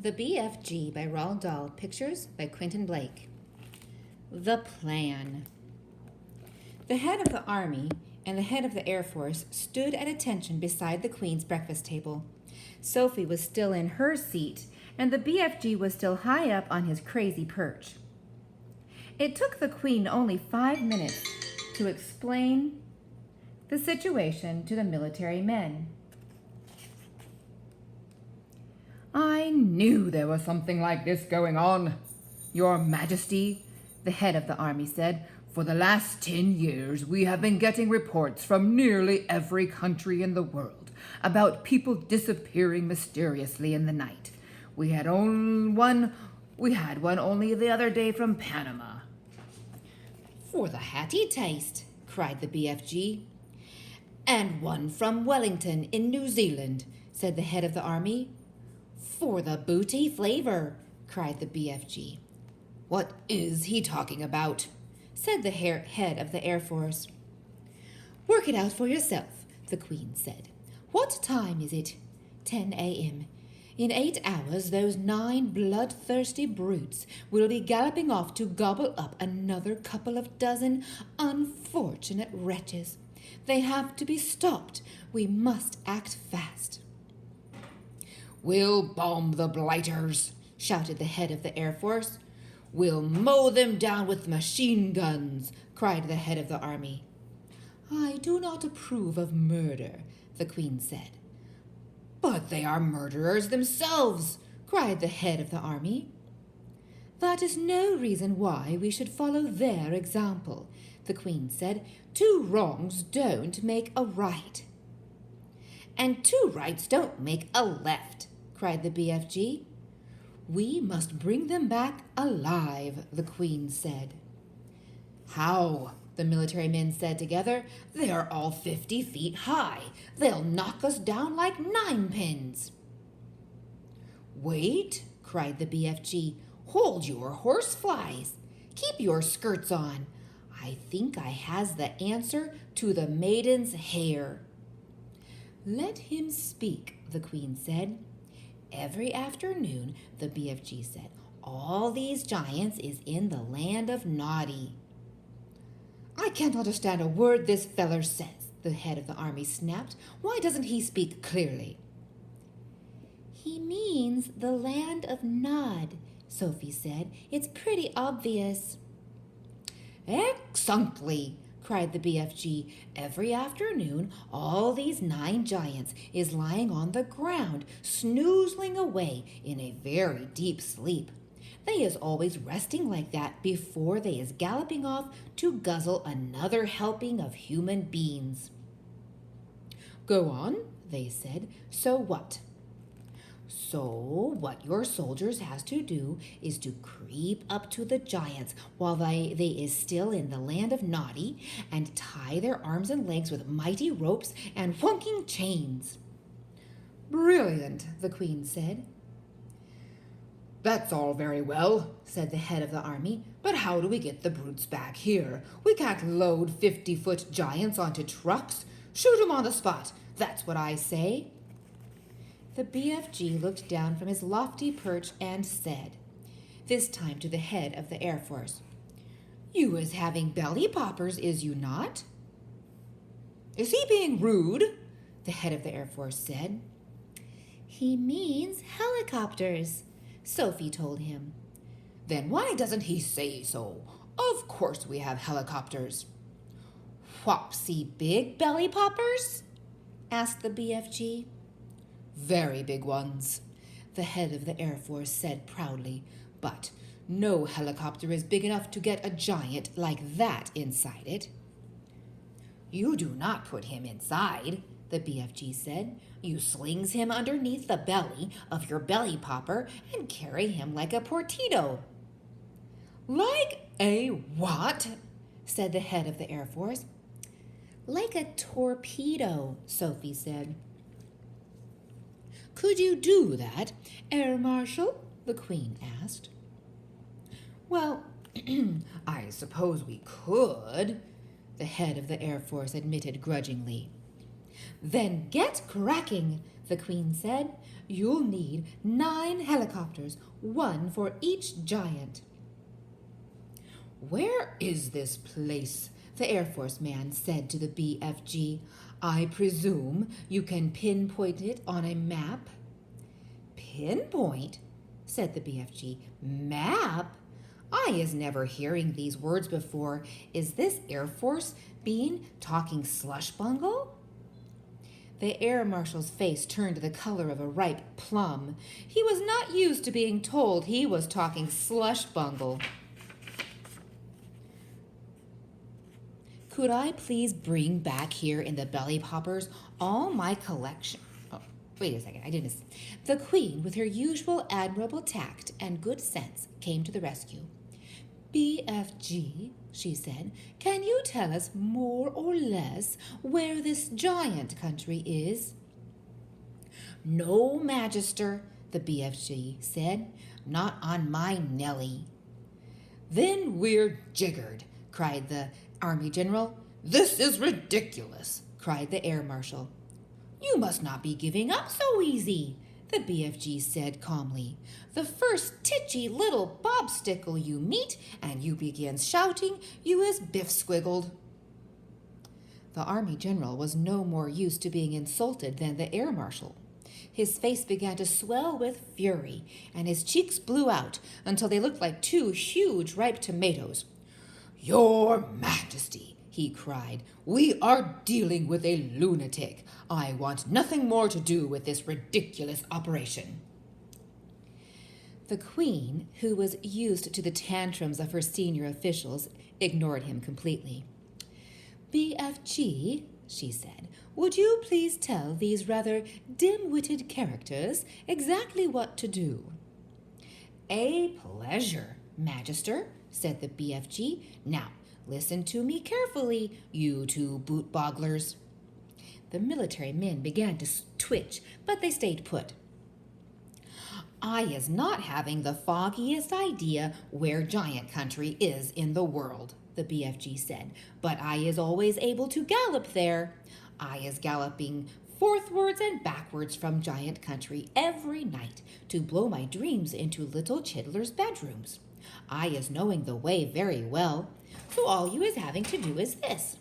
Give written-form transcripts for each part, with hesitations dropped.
The BFG by Roald Dahl, pictures by Quentin Blake. The Plan. The head of the army and the head of the Air Force stood at attention beside the Queen's breakfast table. Sophie was still in her seat, and the BFG was still high up on his crazy perch. It took the Queen only 5 minutes to explain the situation to the military men. I knew there was something like this going on, Your Majesty, the head of the army said. For the last 10 years, we have been getting reports from nearly every country in the world about people disappearing mysteriously in the night. We had one only the other day from Panama. For the hatty taste, cried the BFG. And one from Wellington in New Zealand, said the head of the army. For the booty flavor, cried the BFG. What is he talking about? Said the head of the Air Force. Work it out for yourself, the Queen said. What time is it? 10 a.m. In 8 hours, those 9 bloodthirsty brutes will be galloping off to gobble up another couple of dozen unfortunate wretches. They have to be stopped. We must act fast. We'll bomb the blighters, shouted the head of the Air Force. We'll mow them down with machine guns, cried the head of the army. I do not approve of murder, the Queen said. But they are murderers themselves, cried the head of the army. That is no reason why we should follow their example, the Queen said. 2 wrongs don't make a right. And 2 rights don't make a left, cried the BFG. We must bring them back alive, the Queen said. How? The military men said together. They are all 50 feet high. They'll knock us down like 9-pins. Wait, cried the BFG. Hold your horseflies. Keep your skirts on. I think I has the answer to the maiden's hair. Let him speak, the Queen said. Every afternoon, the BFG said, all these giants is in the land of Noddy. I can't understand a word this feller says, the head of the army snapped. Why doesn't he speak clearly? He means the land of Nod, Sophie said. It's pretty obvious. Excellently, cried the BFG. Every afternoon, all these 9 giants is lying on the ground, snoozling away in a very deep sleep. They is always resting like that before they is galloping off to guzzle another helping of human beings. Go on, they said. So what? So what your soldiers has to do is to creep up to the giants while they is still in the land of Noddy and tie their arms and legs with mighty ropes and whunking chains. Brilliant, the Queen said. That's all very well, said the head of the army, but how do we get the brutes back here? We can't load 50-foot giants onto trucks. Shoot 'em on the spot, that's what I say. The BFG looked down from his lofty perch and said, this time to the head of the Air Force, You is having belly poppers, is you not? Is he being rude? The head of the Air Force said. He means helicopters, Sophie told him. Then why doesn't he say so? Of course we have helicopters. Whopsy big belly poppers? Asked the BFG. Very big ones, the head of the Air Force said proudly, but no helicopter is big enough to get a giant like that inside it. You do not put him inside, the BFG said. You slings him underneath the belly of your belly popper and carry him like a torpedo. Like a what? Said the head of the Air Force. Like a torpedo, Sophie said. Could you do that, Air Marshal? The Queen asked. Well, I suppose we could, the head of the Air Force admitted grudgingly. Then get cracking, the Queen said. You'll need 9 helicopters, 1 for each giant. Where is this place? The Air Force man said to the BFG. I presume you can pinpoint it on a map? Pinpoint? Said the BFG. Map? I is never hearing these words before. Is this Air Force being talking slush bungle? The air marshal's face turned to the color of a ripe plum. He was not used to being told he was talking slush bungle. Could I please bring back here in the belly poppers all my collection? Oh, wait a second, I didn't. The Queen, with her usual admirable tact and good sense, came to the rescue. BFG, she said, can you tell us more or less where this giant country is? No, Magister, the BFG said, not on my Nelly. Then we're jiggered, cried the Army General. This is ridiculous, cried the Air Marshal. You must not be giving up so easy, the BFG said calmly. The first titchy little bobstickle you meet and you begin shouting, you is biff-squiggled. The Army General was no more used to being insulted than the Air Marshal. His face began to swell with fury, and his cheeks blew out until they looked like 2 huge ripe tomatoes. Your Majesty, he cried, we are dealing with a lunatic. I want nothing more to do with this ridiculous operation. The Queen, who was used to the tantrums of her senior officials, ignored him completely. BFG, she said, would you please tell these rather dim-witted characters exactly what to do? A pleasure, Magister, said the BFG. Now, listen to me carefully, you 2 boot-bogglers. The military men began to twitch, but they stayed put. I is not having the foggiest idea where giant country is in the world, the BFG said, but I is always able to gallop there. I is galloping forthwards and backwards from giant country every night to blow my dreams into little Chidler's bedrooms. I is knowing the way very well, so all you is having to do is this.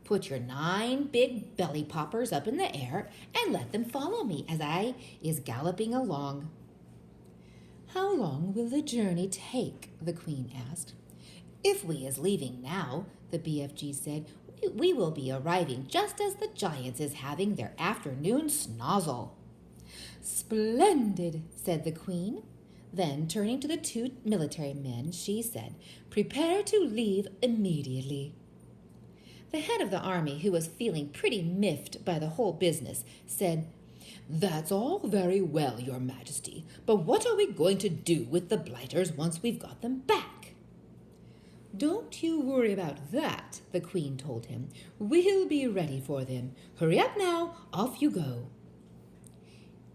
Put your 9 big belly poppers up in the air and let them follow me as I is galloping along. How long will the journey take? The Queen asked. If we is leaving now, the BFG said, we will be arriving just as the giants is having their afternoon snozzle. Splendid, said the Queen. Then, turning to the 2 military men, she said, prepare to leave immediately. The head of the army, who was feeling pretty miffed by the whole business, said, That's all very well, Your Majesty, but what are we going to do with the blighters once we've got them back? Don't you worry about that, the Queen told him. We'll be ready for them. Hurry up now, off you go.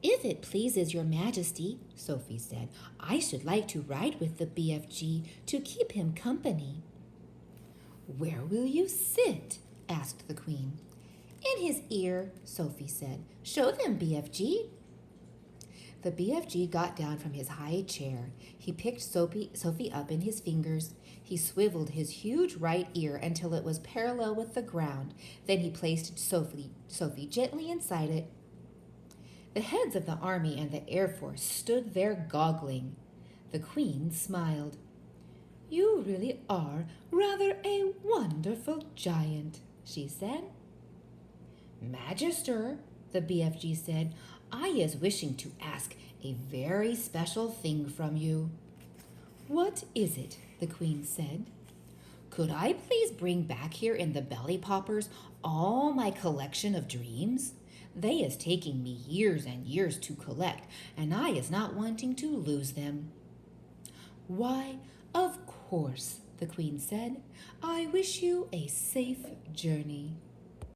If it pleases Your Majesty, Sophie said, I should like to ride with the BFG to keep him company. Where will you sit? Asked the Queen. In his ear, Sophie said. Show them, BFG. The BFG got down from his high chair. He picked Sophie up in his fingers. He swiveled his huge right ear until it was parallel with the ground. Then he placed Sophie gently inside it. The heads of the Army and the Air Force stood there goggling. The Queen smiled. You really are rather a wonderful giant, she said. Magister, the BFG said, I is wishing to ask a very special thing from you. What is it? The Queen said. Could I please bring back here in the belly poppers all my collection of dreams? They is taking me years and years to collect, and I is not wanting to lose them. Why, of course, the Queen said. I wish you a safe journey.